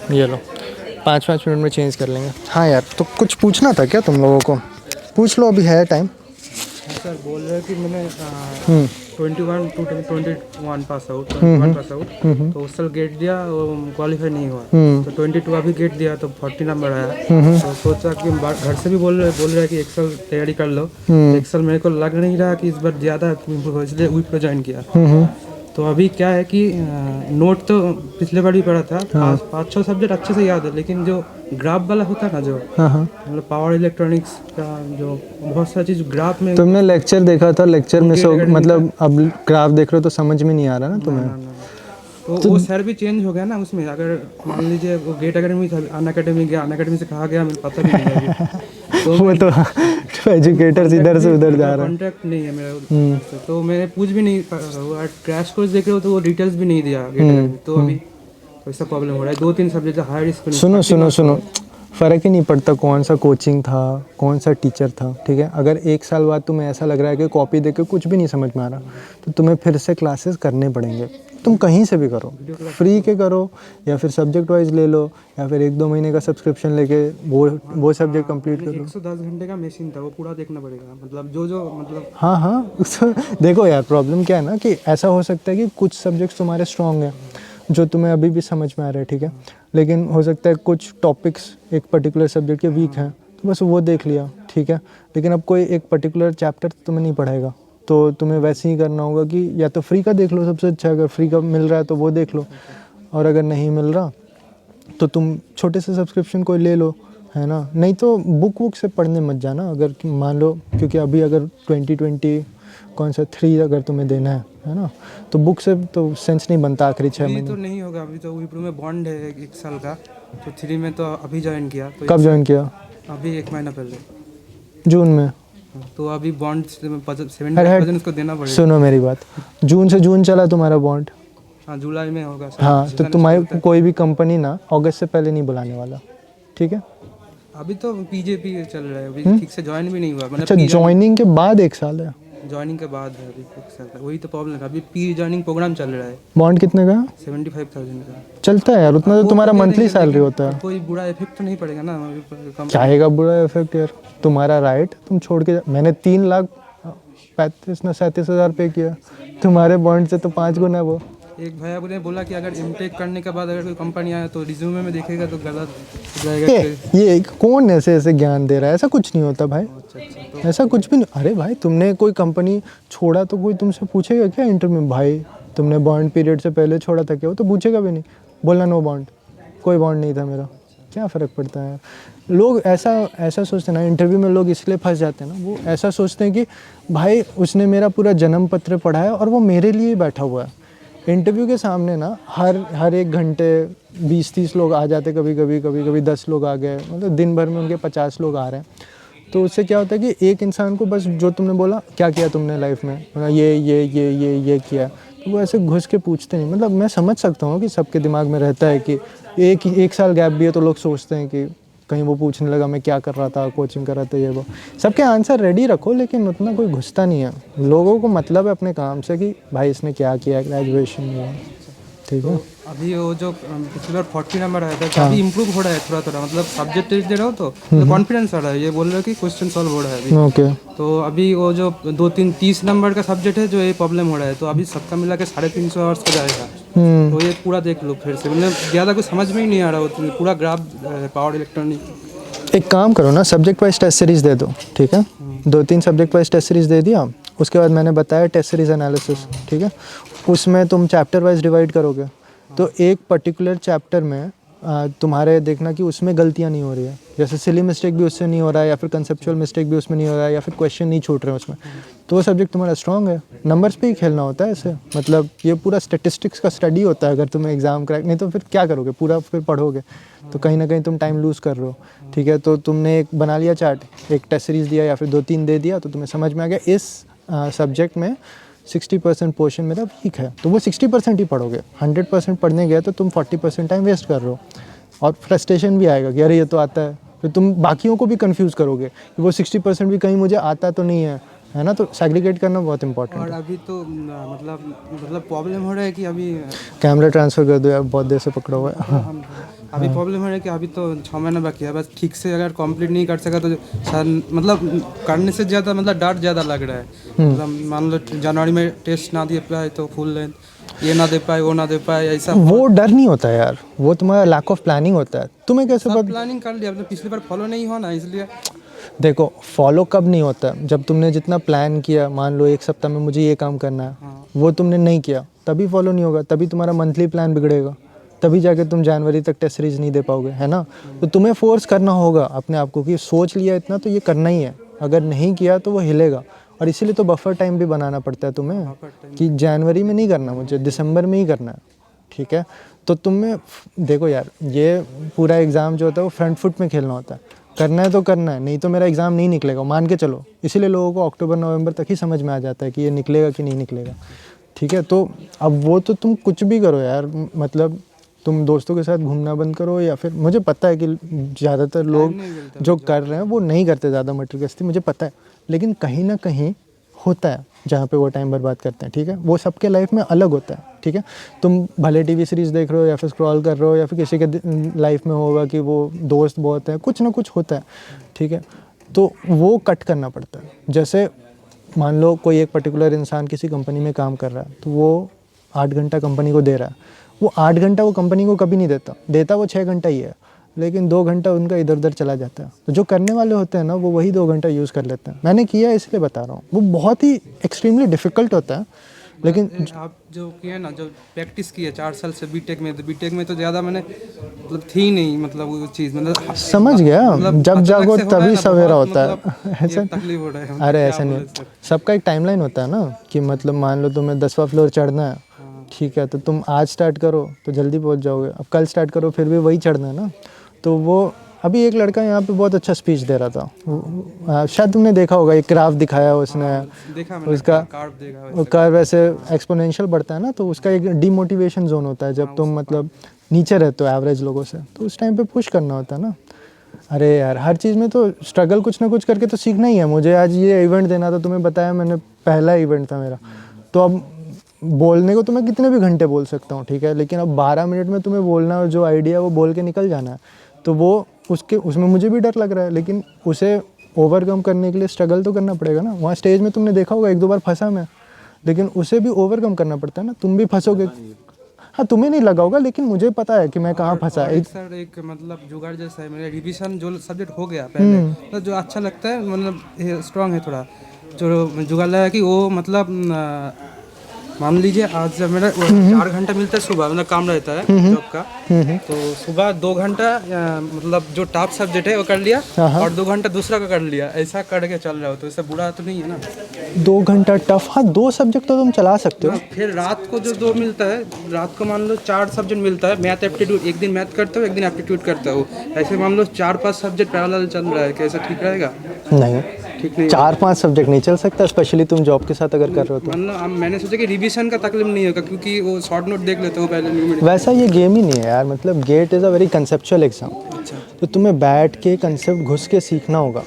ये लो, 5-5 मिनट में चेंज कर लेंगे। हाँ यार, तो कुछ पूछना था क्या तुम लोगों को? पूछ लो, अभी है टाइम। सर बोल रहे हैं कि मैंने hmm 21 to 21 pass out 21 pass out, तो उस साल गेट दिया, क्वालिफाई नहीं हुआ। तो 22 अभी गेट दिया तो 40 नंबर आया। तो सोचा कि घर से भी बोल रहे हैं कि एक साल तैयारी कर लो। एक साल मेरे को लग नहीं रहा कि इस बार ज़्यादा improve हो, इसलिए विप्रो ज्वाइन किया। तो अभी क्या है कि नोट तो पिछले बार भी पढ़ा था, 5-6 सब्जेक्ट अच्छे से याद है, लेकिन जो ग्राफ वाला होता है ना, जो मतलब पावर इलेक्ट्रॉनिक्स का जो बहुत सारी चीज़ ग्राफ में। तुमने लेक्चर देखा था, लेक्चर में मतलब अब ग्राफ देख रहे हो तो समझ में नहीं आ रहा ना तुम्हें? तो वो सर भी चेंज हो गया ना उसमें। अगर मान लीजिए वो गेट अकेडमी था, अन अकेडमी गया, अन अकेडमी से कहा गया, मुझे पता भी नहीं है अभी। तो वो तो एजुकेटर्स इधर से उधर जा रहे हैं। कॉन्टैक्ट नहीं है मेरा उससे, तो मैंने पूछ भी नहीं पाया। क्रैश कोर्स देख रहे हो तो वो डिटेल्स भी नहीं दिया गेट अकेडमी। तो अभी ऐसा प्रॉब्लम हो रहा है, 2-3 सब्जेक्ट हाई रिस्क। सुनो, फ़र्क ही नहीं पड़ता कौन सा कोचिंग था, कौन सा टीचर था, ठीक है? अगर एक साल बाद तुम्हें ऐसा लग रहा है कि कॉपी देख के कुछ भी नहीं समझ में आ रहा, तो तुम्हें फिर से क्लासेस करने पड़ेंगे। तुम कहीं से भी करो, फ्री के करो या फिर सब्जेक्ट वाइज ले लो, या फिर 1-2 महीने का सब्सक्रिप्शन लेके वो सब्जेक्ट कंप्लीट करो। 110 घंटे का मशीन था, वो पूरा देखना पड़ेगा, मतलब जो मतलब। हाँ देखो यार, प्रॉब्लम क्या है ना कि ऐसा हो सकता है कि कुछ सब्जेक्ट्स तुम्हारे स्ट्रॉन्ग हैं जो तुम्हें अभी भी समझ में आ रहा है, ठीक है? लेकिन हो सकता है कुछ टॉपिक्स एक पर्टिकुलर सब्जेक्ट के वीक हैं, तो बस वो देख लिया, ठीक है? लेकिन अब कोई एक पर्टिकुलर चैप्टर तुम्हें नहीं पढ़ाएगा, तो तुम्हें वैसे ही करना होगा कि या तो फ्री का देख लो, सबसे अच्छा। अगर फ्री का मिल रहा है तो वो देख लो, और अगर नहीं मिल रहा तो तुम छोटे से सब्सक्रिप्शन कोई ले लो, है ना? नहीं तो बुक से पढ़ने मत जाना। अगर मान लो, क्योंकि अभी अगर 2020 कौन सा 3 अगर तुम्हें देना है ना, तो बुक से तो सेंस नहीं बनता आखिरी 6 अभी महीने। तो नहीं होगा, अभी तो विप्रो में बॉन्ड है 1 साल का, तो 3 में तो अभी ज्वाइन किया। तो कब ज्वाइन किया? अभी 1 महीना पहले, जून में? तो अभी बॉन्ड अरे 75% उसको देना पड़ेगा। सुनो मेरी बात, जून से जून चला तुम्हारा बॉन्ड। हाँ, जुलाई में होगा सर। हाँ, तो तुम्हारी कोई भी कंपनी ना अगस्त से पहले नहीं बुलाने वाला, ठीक है? अभी तो पीजेपी चल रहा है, अभी ठीक से ज्वाइन भी नहीं हुआ। अच्छा, ज्वाइनिंग के बाद 1 साल है? ज्वाइनिंग के बाद है, अभी 1 साल का। वही तो प्रॉब्लम है, अभी पी ज्वाइनिंग प्रोग्राम चल रहा है। बॉन्ड कितने का? 75,000 का चलता है यार, उतना तो तुम्हारा मंथली सैलरी होता है। कोई बुरा इफेक्ट तो नहीं पड़ेगा ना कंपनी? चाहेगा बुरा इफेक्ट यार, तुम्हारा राइट, तुम छोड़ के मैंने 3,35,37,000 पे किया, तुम्हारे बॉन्ड से तो 5 गुना है वो। एक भैया ने बोला कि अगर इमटेक करने के बाद अगर कोई कंपनी आए तो रिज्यूमे में देखेगा तो गलत हो जाएगा। ये कौन ऐसे ज्ञान दे रहा है? ऐसा कुछ नहीं होता भाई, तो ऐसा कुछ भी नहीं। अरे भाई, तुमने कोई कंपनी छोड़ा तो कोई तुमसे पूछेगा क्या इंटरव्यू में, भाई तुमने बॉन्ड पीरियड से पहले छोड़ा था क्या? वो तो पूछेगा भी नहीं, बोलना नो बॉन्ड, कोई बॉन्ड नहीं था मेरा। क्या फ़र्क पड़ता है? लोग ऐसा सोचते हैं ना, इंटरव्यू में लोग इसलिए फंस जाते हैं ना, वो ऐसा सोचते हैं कि भाई उसने मेरा पूरा जन्म पत्र पढ़ा है और वो मेरे लिए बैठा हुआ है। इंटरव्यू के सामने ना हर 1 घंटे 20-30 लोग आ जाते, कभी 10 लोग आ गए, मतलब दिन भर में उनके 50 लोग आ रहे हैं। तो उससे क्या होता है कि एक इंसान को बस जो तुमने बोला क्या किया तुमने लाइफ में, ये किया, तो वो ऐसे घुस के पूछते नहीं। मतलब मैं समझ सकता हूँ कि सबके दिमाग में रहता है कि एक साल गैप भी है तो लोग सोचते हैं कि कहीं वो पूछने लगा मैं क्या कर रहा था, कोचिंग कर रहा था, ये वो। सबके आंसर रेडी रखो, लेकिन उतना कोई घुसता नहीं है। लोगों को मतलब है अपने काम से कि भाई इसने क्या किया, ग्रेजुएशन में, ठीक है? अभी वो जो पिछले बार 40 नंबर आया था, तो अभी इम्प्रूव हो रहा है थोड़ा, मतलब सब्जेक्ट टेस्ट दे रहा हो तो कॉन्फिडेंस आ रहा है। ये बोल रहे हो कि क्वेश्चन सॉल्व हो रहा है अभी। ओके। तो अभी वो जो 2-3-30 नंबर का सब्जेक्ट है जो ये प्रॉब्लम हो रहा है, तो अभी सबका मिला के 350 आवर्स का जाएगा। तो ये पूरा देख लो फिर से, मतलब ज़्यादा कुछ समझ में ही नहीं आ रहा हो, पूरा ग्राफ पावर इलेक्ट्रॉनिक। एक काम करो ना, सब्जेक्ट वाइज टेस्ट सीरीज़ दे दो, ठीक है? 2-3 सब्जेक्ट वाइज टेस्ट सीरीज़ दे दिया, उसके बाद मैंने बताया टेस्ट सीरीज़ एनालिसिस, ठीक है? उसमें तुम चैप्टर वाइज डिवाइड करोगे, तो एक पर्टिकुलर चैप्टर में तुम्हारे देखना कि उसमें गलतियाँ नहीं हो रही है, जैसे सिली मिस्टेक भी उससे नहीं हो रहा है, या फिर कंसेप्चुअल मिस्टेक भी उसमें नहीं हो रहा है, या फिर क्वेश्चन नहीं छूट रहे हैं उसमें, तो वो सब्जेक्ट तुम्हारा स्ट्रॉन्ग है। नंबर्स पे ही खेलना होता है ऐसे, मतलब ये पूरा स्टेटिस्टिक्स का स्टडी होता है। अगर तुम्हें एग्ज़ाम क्रैक नहीं तो फिर क्या करोगे, पूरा फिर पढ़ोगे तो कहीं ना कहीं तुम टाइम लूज़ कर रहे हो, ठीक है? तो तुमने एक बना लिया चार्ट, एक टेस्ट सीरीज़ दिया या फिर 2-3 दे दिया, तो तुम्हें समझ में आ गया इस सब्जेक्ट में 60% पोर्शन मेरा वीक है, तो वो 60% ही पढ़ोगे। 100% पढ़ने गए तो तुम 40% टाइम वेस्ट कर रहे हो, और फ्रस्ट्रेशन भी आएगा कि अरे ये तो आता है। फिर तुम बाकियों को भी कंफ्यूज करोगे कि वो 60% भी कहीं मुझे आता तो नहीं है ना? तो सेग्रीगेट करना बहुत इंपॉर्टेंट और है। अभी तो मतलब प्रॉब्लम हो रहा है कि अभी कैमरा ट्रांसफ़र कर दो यार, बहुत देर से पकड़ा हुआ है। अभी प्रॉब्लम है कि अभी तो 6 महीना बाकी है, बस ठीक से अगर कंप्लीट नहीं कर सका तो शायद मतलब करने से ज़्यादा मतलब डर ज़्यादा लग रहा है। मतलब मान लो जनवरी में टेस्ट ना दे पाए तो फुल लेंथ ये ना दे पाए वो ना दे पाए, ऐसा वो डर नहीं होता है यार, वो तुम्हारा लैक ऑफ प्लानिंग होता है। तुम्हें कैसे सब पता? प्लानिंग कर लिया, मतलब पिछली बार फॉलो नहीं हुआ ना इसलिए। देखो फॉलो कब नहीं होता है? जब तुमने जितना प्लान किया, मान लो एक सप्ताह में मुझे ये काम करना है, हाँ। वो तुमने नहीं किया, तभी फॉलो नहीं होगा, तभी तुम्हारा मंथली प्लान बिगड़ेगा, तभी जाके तुम जनवरी तक टेस्ट सीरीज नहीं दे पाओगे, है ना? तो तुम्हें फोर्स करना होगा अपने आप को कि सोच लिया इतना तो ये करना ही है, अगर नहीं किया तो वो हिलेगा। और इसीलिए तो बफर टाइम भी बनाना पड़ता है तुम्हें कि जनवरी में नहीं करना, मुझे दिसंबर में ही करना है, ठीक है? तो तुम्हें देखो यार, ये पूरा एग्ज़ाम जो होता है वो फ्रंट फुट में खेलना होता है, करना है तो करना है, नहीं तो मेरा एग्ज़ाम नहीं निकलेगा, मान के चलो। इसीलिए लोगों को अक्टूबर नवंबर तक ही समझ में आ जाता है कि ये निकलेगा कि नहीं निकलेगा, ठीक है? तो अब वो तो तुम कुछ भी करो यार, मतलब तुम दोस्तों के साथ घूमना बंद करो, या फिर मुझे पता है कि ज़्यादातर लोग जो कर रहे हैं वो नहीं करते ज़्यादा मटर गश्ती, मुझे पता है, लेकिन कहीं ना कहीं होता है जहाँ पे वो टाइम बर्बाद करते हैं, ठीक है? वो सबके लाइफ में अलग होता है, ठीक है? तुम भले टीवी सीरीज़ देख रहे हो या फिर स्क्रॉल कर रहे हो, या फिर किसी के लाइफ में होगा कि वो दोस्त बहुत है, कुछ ना कुछ होता है, ठीक है? तो वो कट करना पड़ता है। जैसे मान लो कोई एक पर्टिकुलर इंसान किसी कंपनी में काम कर रहा है, तो वो 8 घंटा कंपनी को दे रहा है, वो 8 घंटा वो कंपनी को कभी नहीं देता वो 6 घंटा ही है, लेकिन 2 घंटा उनका इधर उधर चला जाता है। तो जो करने वाले होते हैं ना, वो वही 2 घंटा यूज़ कर लेते हैं। मैंने किया है इसलिए बता रहा हूँ, वो बहुत ही एक्सट्रीमली डिफ़िकल्ट होता है, लेकिन आप जो किए ना, जो प्रैक्टिस किए 4 साल से बीटेक में, तो बीटेक में तो ज़्यादा मैंने मतलब थी नहीं, मतलब वो चीज़ मतलब समझ गया, मतलब जब अचानक जागो से हो रहा है तभी ना, सवेरा बहुत होता है, मतलब ऐसा ये तकलीफ हो रहा है। अरे क्या ऐसा नहीं, बोले सर? सबका एक टाइमलाइन होता है ना, कि मतलब मान लो तुम्हें 10वां फ्लोर चढ़ना है, ठीक है? तो तुम आज स्टार्ट करो तो जल्दी पहुंच जाओगे, अब कल स्टार्ट करो फिर भी वही चढ़ना है ना। तो वो अभी एक लड़का यहाँ पे बहुत अच्छा स्पीच दे रहा था, शायद तुमने देखा होगा, एक ग्राफ दिखाया उसने, देखा मैंने, उसका कार्व देखा वो कर्व वैसे एक्सपोनेंशियल बढ़ता है ना, तो उसका एक डीमोटिवेशन जोन होता है जब तुम मतलब नीचे रहते हो एवरेज लोगों से, तो उस टाइम पे पुश करना होता है ना। अरे यार, हर चीज़ में तो स्ट्रगल कुछ ना कुछ करके तो सीखना ही है। मुझे आज ये इवेंट देना था, तुम्हें बताया मैंने, पहला इवेंट था मेरा, तो अब बोलने को तो मैं कितने भी घंटे बोल सकता हूँ, ठीक है? लेकिन अब 12 मिनट में तुम्हें बोलना और जो आइडिया वो बोल के निकल जाना है, तो वो उसमें मुझे भी डर लग रहा है, लेकिन उसे ओवरकम करने के लिए स्ट्रगल तो करना पड़ेगा ना। वहाँ स्टेज में तुमने देखा होगा 1-2 बार फंसा मैं, लेकिन उसे भी ओवरकम करना पड़ता है ना। तुम भी फंसोगे, हाँ तुम्हें नहीं लगा होगा, लेकिन मुझे पता है कि मैं कहाँ फंसा। सर एक मतलब जुगाड़ जैसा है, मेरा रिवीजन जो सब्जेक्ट हो गया पहले, तो जो अच्छा लगता है मतलब स्ट्रांग है थोड़ा, जो जुगाड़ लगा कि वो मतलब मान लीजिए आज जब मेरा 4 घंटा मिलता है सुबह, मतलब काम रहता है जॉब का, तो सुबह 2 घंटा मतलब जो टॉप सब्जेक्ट है वो कर लिया, और 2 घंटा दूसरा का कर लिया, ऐसा करके चल रहा हो, तो इससे बुरा तो नहीं है ना? 2 घंटा टफ, हाँ 2 सब्जेक्ट तो तुम चला सकते हो। फिर रात को जो 2 मिलता है, रात को मान लो 4 सब्जेक्ट मिलता है, मैथ एप्टीट्यूड, एक दिन मैथ करता हूँ एक दिन एप्टीट्यूड करता हूँ, ऐसे मान लो 4-5 सब्जेक्ट पैरेलल चल रहा है, कैसा ठीक रहेगा? नहीं, ठीक नहीं, 4-5 सब्जेक्ट नहीं चल सकता, स्पेशली तुम जॉब के साथ अगर कर रहे हो तो। मतलब मैंने सोचा कि रिवीजन का तकलीफ नहीं होगा, क्योंकि वो शॉर्ट नोट देख लेते हो पहले न्यूमेरिक। वैसा ये गेम ही नहीं है यार, मतलब GATE is a very conceptual exam. तो तुम्हें बैठ के कंसेप्ट घुस के सीखना होगा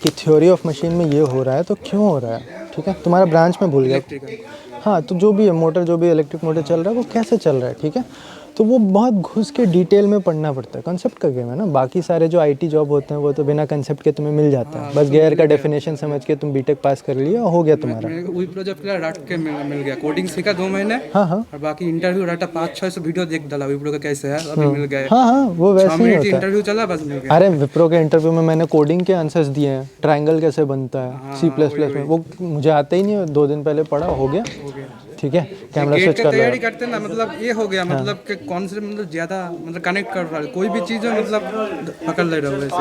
कि थ्योरी ऑफ मशीन में ये हो रहा है तो क्यों हो रहा है, ठीक है? तुम्हारा ब्रांच में भूल गया, हाँ, तो जो भी है मोटर, जो भी इलेक्ट्रिक मोटर चल रहा है वो कैसे चल रहा है, ठीक है? तो वो बहुत घुस के डिटेल में पढ़ना पड़ता है, कंसेप्ट का गेम है ना। बाकी सारे जो आईटी जॉब होते हैं वो तो बिना कंसेप्ट के तुम्हें मिल जाता है, बस गियर का डेफिनेशन समझ के तुम बीटेक पास कर लिया, हो गया तुम्हारा। वही प्रोजेक्ट के रट के मिल गया, कोडिंग सीखा 2 महीने, हाँ हाँ और बाकी इंटरव्यू डाटा 5-6 वीडियो देख डाला विप्रो का कैसे है, अभी मिल गए। हाँ हाँ, वो वैसे 6 ही मिनट होता है। इंटरव्यू चला, बस मिल गया। अरे विप्रो के इंटरव्यू में मैंने कोडिंग के आंसर्स दिए हैं, ट्रायंगल कैसे बनता है C++ में, वो मुझे आता ही नहीं है, 2 दिन पहले पढ़ा, हो गया, ठीक है? कैमरा गेट स्विच का कर तैयारी लिया। करते ना, मतलब ये हो गया, मतलब कि कौन से मतलब ज़्यादा मतलब कनेक्ट कर रहा है, कोई भी चीज़ है मतलब पकड़ ले रहा हूँ वैसे।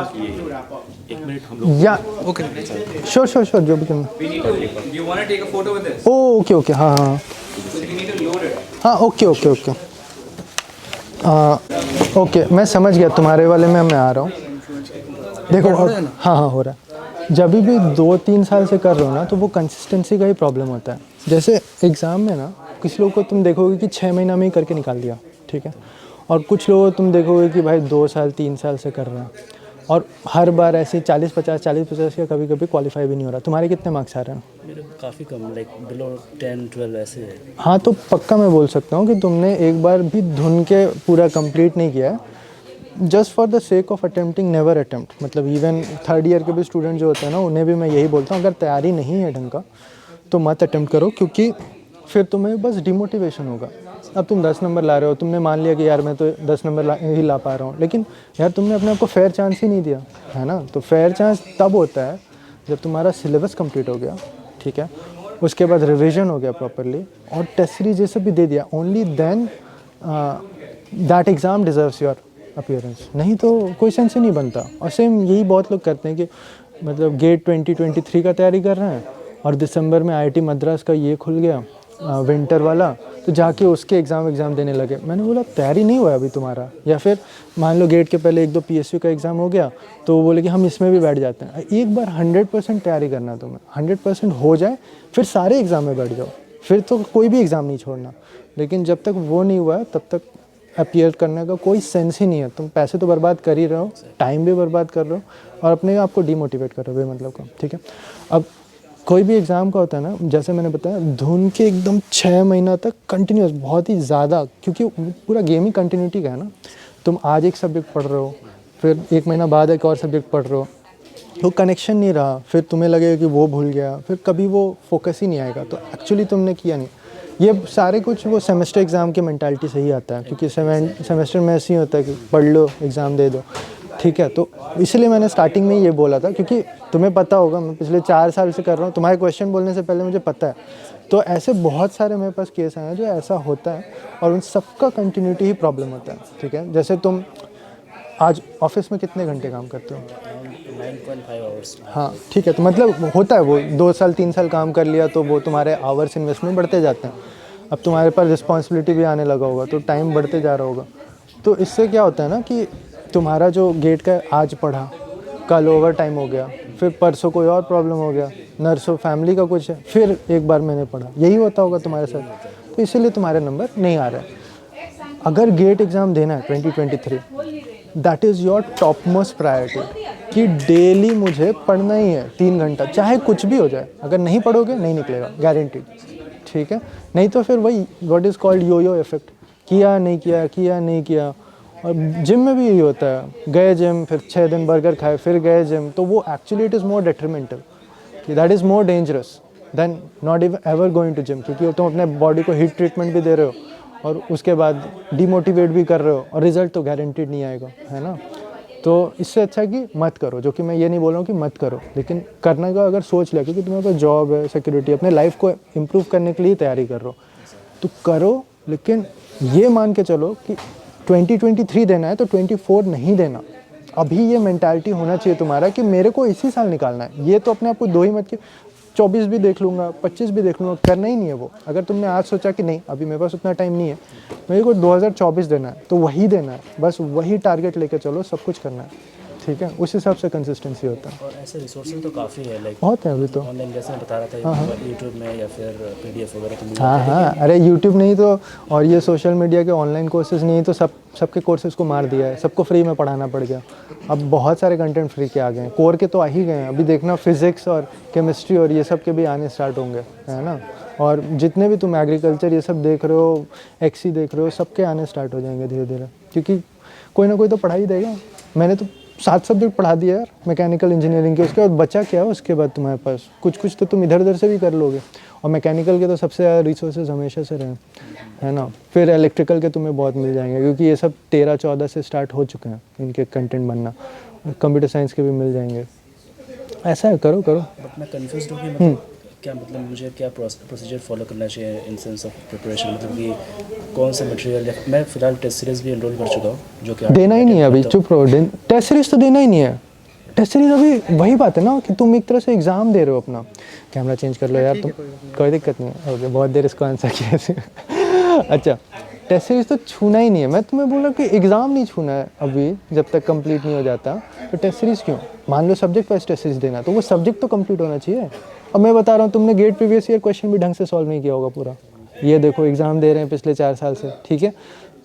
या ओके, श्योर जो भी करना। ओके ओके, हाँ हाँ हाँ, ओके ओके, मैं समझ गया, तुम्हारे वाले में मैं आ रहा हूँ। देखो हाँ हाँ, हो रहा है। जब भी 2-3 साल से कर रहे हो ना, तो वो कंसिस्टेंसी का ही प्रॉब्लम होता है। जैसे एग्ज़ाम में ना, कुछ लोगों को तुम देखोगे कि 6 महीना में ही करके निकाल दिया, ठीक है? और कुछ लोगों को तुम देखोगे कि भाई 2 साल 3 साल से कर रहे हैं, और हर बार ऐसे 40-50 या कभी कभी क्वालिफाई भी नहीं हो रहा। तुम्हारे कितने मार्क्स आ रहे हैं? मेरे काफ़ी कम, लाइक बिलो 10-12 ऐसे है। हाँ, तो पक्का मैं बोल सकता हूँ कि तुमने एक बार भी धुन के पूरा कंप्लीट नहीं किया है, just for the sake of attempting never attempt, मतलब इवन थर्ड ईयर के भी स्टूडेंट जो होते हैं ना, उन्हें भी मैं यही बोलता हूँ, अगर तैयारी नहीं है ढंग का तो मत अटेम्प्ट करो, क्योंकि फिर तुम्हें बस डिमोटिवेशन होगा। अब तुम 10 नंबर ला रहे हो, तुमने मान लिया कि यार मैं तो 10 नंबर ही ला पा रहा हूँ, लेकिन यार तुमने अपने आप को फेयर चांस ही नहीं दिया, है ना। तो फेयर चांस तब होता है जब तुम्हारा सिलेबस कंप्लीट हो गया, ठीक है, उसके बाद रिवीजन हो गया प्रॉपरली, और टेस्ट सीरीज ये सब भी दे दिया, only then that exam deserves your appearance. नहीं तो कोई सेंस ही नहीं बनता। और सेम यही बहुत लोग करते हैं कि मतलब गेट 2023 का तैयारी कर रहे हैं और दिसंबर में आईआईटी मद्रास का ये खुल गया विंटर वाला, तो जाके उसके एग्ज़ाम देने लगे। मैंने बोला तैयारी नहीं हुआ अभी तुम्हारा। या फिर मान लो गेट के पहले 1-2 पीएसयू का एग्ज़ाम हो गया तो वो बोले कि हम इसमें भी बैठ जाते हैं। एक बार 100% तैयारी करना तुम्हें, 100% हो जाए फिर सारे एग्ज़ाम में बैठ जाओ, फिर तो कोई भी एग्ज़ाम नहीं छोड़ना। लेकिन जब तक वो नहीं हुआ है तब तक अपीयर करने का कोई सेंस ही नहीं है। तुम पैसे तो बर्बाद कर ही रहे हो, टाइम भी बर्बाद कर रहे हो और अपने आप को डीमोटिवेट कर रहे हो मतलब का, ठीक है। अब कोई भी एग्ज़ाम का होता है ना, जैसे मैंने बताया, धुन के एकदम 6 महीना तक कंटिन्यूस, बहुत ही ज़्यादा, क्योंकि पूरा गेम ही कंटिन्यूटी का है ना। तुम आज एक सब्जेक्ट पढ़ रहे हो, फिर 1 महीना बाद एक और सब्जेक्ट पढ़ रहे हो, तो कनेक्शन नहीं रहा, फिर तुम्हें लगेगा कि वो भूल गया, फिर कभी वो फोकस ही नहीं आएगा, तो एक्चुअली तुमने किया नहीं। ये सारे कुछ वो सेमेस्टर एग्ज़ाम की मेंटालिटी से ही आता है, क्योंकि सेमेस्टर में ऐसे ही होता है कि पढ़ लो, एग्ज़ाम दे दो, ठीक है। तो इसलिए मैंने स्टार्टिंग में ये बोला था, क्योंकि तुम्हें पता होगा मैं पिछले 4 साल से कर रहा हूँ, तुम्हारे क्वेश्चन बोलने से पहले मुझे पता है। तो ऐसे बहुत सारे मेरे पास केस आए हैं जो ऐसा होता है, और उन सबका कंटिन्यूटी ही प्रॉब्लम होता है, ठीक है। जैसे तुम आज ऑफिस में कितने घंटे काम करते हो? 9.5 आवर्स। हाँ, ठीक है। तो मतलब होता है वो 2 साल 3 साल काम कर लिया तो वो तुम्हारे आवर्स इन्वेस्टमेंट बढ़ते जाते हैं। अब तुम्हारे पास रिस्पॉन्सिबिलिटी भी आने लगा होगा तो टाइम बढ़ते जा रहा होगा। तो इससे क्या होता है ना कि तुम्हारा जो गेट का आज पढ़ा, कल ओवर टाइम हो गया, फिर परसों कोई और प्रॉब्लम हो गया, नर्सों फैमिली का कुछ है, फिर एक बार मैंने पढ़ा, यही होता होगा तुम्हारे साथ। तो इसीलिए तुम्हारे नंबर नहीं आ रहे हैं। अगर गेट एग्ज़ाम देना है 2023, that is your top most priority कि डेली मुझे पढ़ना ही है 3 घंटा, चाहे कुछ भी हो जाए। अगर नहीं पढ़ोगे नहीं निकलेगा, गारंटीड, ठीक है। नहीं तो फिर वही what is called yo-yo effect, किया नहीं किया, किया नहीं किया। और जिम में भी यही होता है, गए जिम, फिर 6 दिन बर्गर खाए, फिर गए जिम, तो वो actually it is more detrimental, कि that is more dangerous than not ever going to gym, क्योंकि तुम अपने बॉडी को हीट ट्रीटमेंट भी दे रहे हो और उसके बाद डिमोटिवेट भी कर रहे हो, और रिजल्ट तो गारंटीड नहीं आएगा, है ना। तो इससे अच्छा कि मत करो, जो कि मैं ये नहीं बोल रहा हूँ कि मत करो, लेकिन करने का अगर सोच लिया, क्योंकि तुम्हारे पास जॉब है, सिक्योरिटी, अपने लाइफ को इम्प्रूव करने के लिए तैयारी कर रहे हो, तो करो। लेकिन ये मान के चलो कि 2023 देना है तो 24 नहीं देना। अभी ये मेंटालिटी होना चाहिए तुम्हारा कि मेरे को इसी साल निकालना है। ये तो अपने आप को दो ही मत कि 24 भी देख लूँगा, 25 भी देख लूँगा, करना ही नहीं है वो। अगर तुमने आज सोचा कि नहीं अभी मेरे पास उतना टाइम नहीं है, मेरे को 2024 देना है, तो वही देना है, बस वही टारगेट लेके चलो, सब कुछ करना है, ठीक है। उस हिसाब से कंसिस्टेंसी होता है। और ऐसे रिसोर्सेज तो काफ़ी है, लाइक बहुत है अभी तो ऑनलाइन, जैसे मैं बता रहा था यूट्यूब में या फिर PDF वगैरह तो मिल हाँ हाँ, अरे यूट्यूब नहीं तो, और ये सोशल मीडिया के ऑनलाइन कोर्सेज नहीं तो सबके कोर्सेज को मार दिया है, सबको फ्री में पढ़ाना पड़ गया। अब बहुत सारे कंटेंट फ्री के आ गए हैं, कोर के तो आ ही गए हैं। अभी देखना फिजिक्स और केमिस्ट्री और ये सब के भी आने स्टार्ट होंगे, है ना। और जितने भी तुम एग्रीकल्चर ये सब देख रहे हो, एक्सी देख रहे हो, सबके आने स्टार्ट हो जाएंगे धीरे धीरे, क्योंकि कोई ना कोई तो पढ़ा ही देगा। मैंने तो 7 सब्जेक्ट पढ़ा दिया यार मैकेनिकल इंजीनियरिंग के, उसके बाद बचा क्या? उसके बाद तुम्हारे पास कुछ तो तुम इधर उधर से भी कर लोगे। और मैकेनिकल के तो सबसे ज़्यादा रिसोर्सेज हमेशा से रहे, है ना। फिर इलेक्ट्रिकल के तुम्हें बहुत मिल जाएंगे, क्योंकि ये सब 13-14 से स्टार्ट हो चुके हैं इनके कंटेंट बनना। कंप्यूटर साइंस के भी मिल जाएंगे। ऐसा है, करो। बट मैं कन्फ्यूज हूँ कि मतलब क्या, मतलब मुझे क्या प्रोसीजर फॉलो करना चाहिए इन सेंस ऑफ प्रिपरेशन, मतलब कि कौन सा मटेरियल। मैं फिलहाल टेस्ट सीरीज भी एनरोल कर चुका हूँ, जो कि देना ही नहीं है अभी, चुप रहो। टेस्ट सीरीज तो देना ही नहीं है। टेस्ट सीरीज अभी वही बात है ना कि तुम एक तरह से एग्ज़ाम दे रहे हो अपना। कैमरा चेंज कर लो यार तुम, कोई दिक्कत नहीं है। ओके, बहुत देर इसको आंसर किया। अच्छा, टेस्ट सीरीज तो छूना ही नहीं है। मैं तुम्हें बोल रहा हूँ कि एग्ज़ाम नहीं छूना है अभी, जब तक कंप्लीट नहीं हो जाता। तो टेस्ट सीरीज़ क्यों? मान लो सब्जेक्ट वाइज टेस्ट सीरीज देना, तो वो सब्जेक्ट तो कंप्लीट होना चाहिए। अब मैं बता रहा हूँ, तुमने गेट प्रीवियस ईयर क्वेश्चन भी ढंग से सॉल्व नहीं किया होगा पूरा। ये देखो एग्ज़ाम दे रहे हैं पिछले 4 साल से, ठीक है।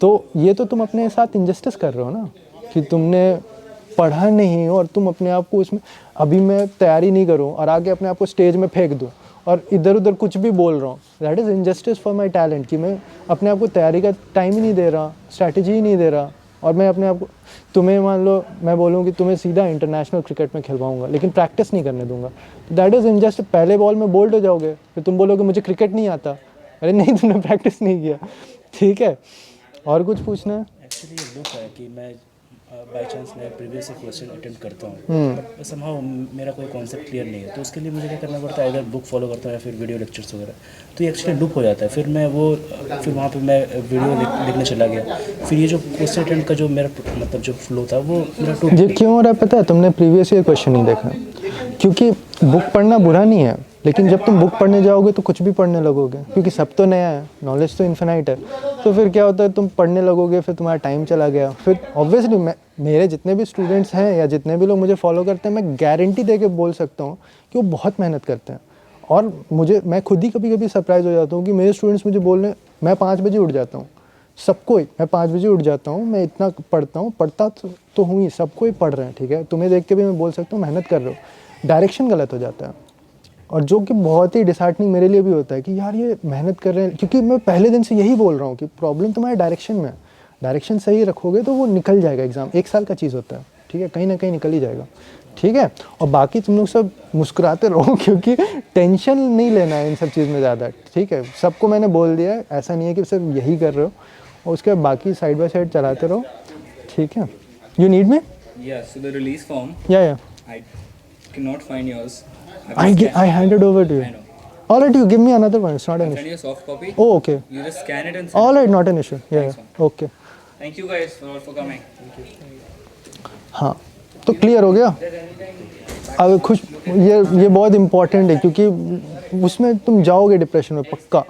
तो ये तो तुम अपने साथ इंजस्टिस कर रहे हो ना, कि तुमने पढ़ा नहीं और तुम अपने आप को उसमें, अभी मैं तैयारी नहीं करूँ और आगे अपने आप को स्टेज में फेंक दूँ और इधर उधर कुछ भी बोल रहा हूँ। That is injustice for my talent, कि मैं अपने आप को तैयारी का टाइम ही नहीं दे रहा, स्ट्रैटेजी ही नहीं दे रहा, और मैं अपने आप को, तुम्हें मान लो मैं बोलूँ कि तुम्हें सीधा इंटरनेशनल क्रिकेट में खिलवाऊंगा लेकिन प्रैक्टिस नहीं करने दूंगा, तो दैट इज़ इनजस्ट। पहले बॉल में बोल्ड हो जाओगे, फिर तुम बोलोगे मुझे क्रिकेट नहीं आता। अरे नहीं, तुमने प्रैक्टिस नहीं किया, ठीक है। और कुछ पूछना है? एक्चुअली ये दुख है कि मैं बाय चांस मैं प्रीवियस क्वेश्चन अटेम्प्ट करता हूँ बट समहाउ मेरा कोई कॉन्सेप्ट क्लियर नहीं है, तो उसके लिए मुझे क्या करना पड़ता है, अगर बुक फॉलो करता हूँ या फिर वीडियो लेक्चर्स वगैरह, तो ये एक्चुअली लूप हो जाता है। फिर मैं वो फिर वहाँ पे मैं वीडियो देखने चला गया, फिर ये जो क्वेश्चन अटेम्प्ट का जो मेरा मतलब जो फ्लो था वो मेरा टूट ये क्यों हो रहा है पता है? तुमने प्रीवियस ईयर क्वेश्चन नहीं देखा। क्योंकि बुक पढ़ना बुरा नहीं है, लेकिन जब तुम बुक पढ़ने जाओगे तो कुछ भी पढ़ने लगोगे, क्योंकि सब तो नया है, नॉलेज तो इन्फिनाइट है। तो फिर क्या होता है, तुम पढ़ने लगोगे, फिर तुम्हारा टाइम चला गया। फिर ऑब्वियसली मेरे जितने भी स्टूडेंट्स हैं या जितने भी लोग मुझे फॉलो करते हैं, मैं गारंटी दे के बोल सकता हूँ कि वो बहुत मेहनत करते हैं। और मैं खुद ही कभी कभी सरप्राइज़ हो जाता हूँ कि मेरे स्टूडेंट्स मुझे बोल रहे हैं, मैं 5 बजे उठ जाता हूँ, सबको ही मैं 5 बजे उठ जाता हूँ, मैं इतना पढ़ता हूँ, पढ़ता तो हूँ ही, सबको ही पढ़ रहे हैं, ठीक है। तुम्हें देख के भी मैं बोल सकता हूँ मेहनत कर रहे हो, डायरेक्शन गलत हो जाता है। और जो कि बहुत ही डिसहार्टनिंग मेरे लिए भी होता है कि यार ये मेहनत कर रहे हैं, क्योंकि मैं पहले दिन से यही बोल रहा हूँ कि प्रॉब्लम तुम्हारे डायरेक्शन में है। डायरेक्शन सही रखोगे तो वो निकल जाएगा। एग्ज़ाम 1 साल का चीज़ होता है, ठीक है, कहीं ना कहीं निकल ही जाएगा, ठीक है। और बाकी तुम लोग सब मुस्कुराते रहो क्योंकि टेंशन नहीं लेना है इन सब चीज़ में ज़्यादा, ठीक है। सबको मैंने बोल दिया है, ऐसा नहीं है कि सिर्फ यही कर रहे हो, और उसके बाद बाकी साइड बाय साइड चलाते रहो, ठीक है। You need me? Yeah, so the release form, या I cannot find yours. I handed over to I you. know. All right, you give me another one. It's not an Send issue. you a soft copy. Oh, okay. You just scan it and send All right, not an issue. Yeah, Thanks, yeah. Okay. it. Thank you guys for coming. हाँ, तो clear हो गया। अब खुश, ये बहुत important है, क्योंकि उसमें तुम जाओगे डिप्रेशन में पक्का।